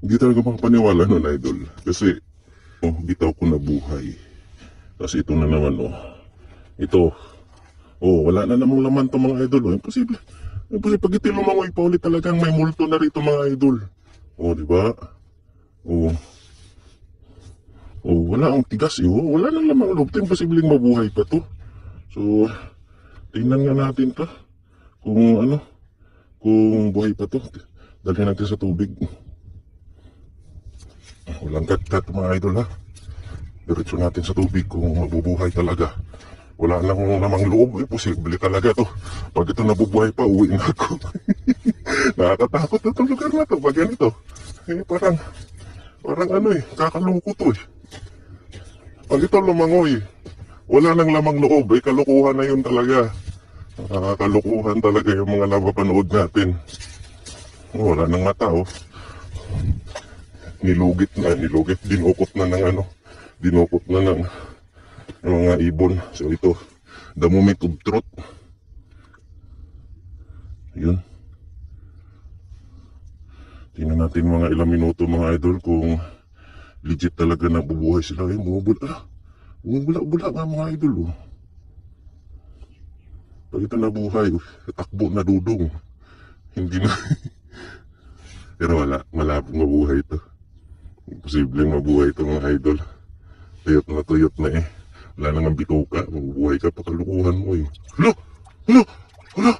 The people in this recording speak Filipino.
Hindi talaga makapaniwala nun, idol. Kasi, bitaw ko na buhay. Kasi ito na naman, Ito. Wala na namang laman to mga idol, Imposible. Imposible. Pag iti lumangoy pa ulit talagang may multo na rito mga idol. Di ba? Oh. Wala ang tigas, Wala nang lamang loob. Imposibleng mabuhay pa to. So, tingnan nga natin to. Kung buhay pa to. Dalhin natin sa tubig. Walang gat-gat mga idol, ha. Diretso natin sa tubig kung mabubuhay talaga. Wala nang namang loob, posible talaga to. Pag ito nabubuhay pa, uwi na ako. Nakakatakot na itong lugar na to. Pag ganito, parang kakalungko to Pag ito lumangoy, wala nang lamang loob, kalukuhan na yun talaga. Nakakalukuhan talaga yung mga napapanood natin. Wala nang mata, Nilugit, dinukot na ng mga ibon. So ito, the moment of truth. Yun. Tingnan natin mga ilang minuto mga idol kung legit talaga nabubuhay sila. Bumubula nga mga idol, Pag ito nabuhay, takbo na dudong. Hindi na. Pero malabong mabuhay ito. Imposibleng mabuhay ito mga idol. Tuyot na Wala nang bituka, mabubuhay ka, pakalukuhan mo Hala!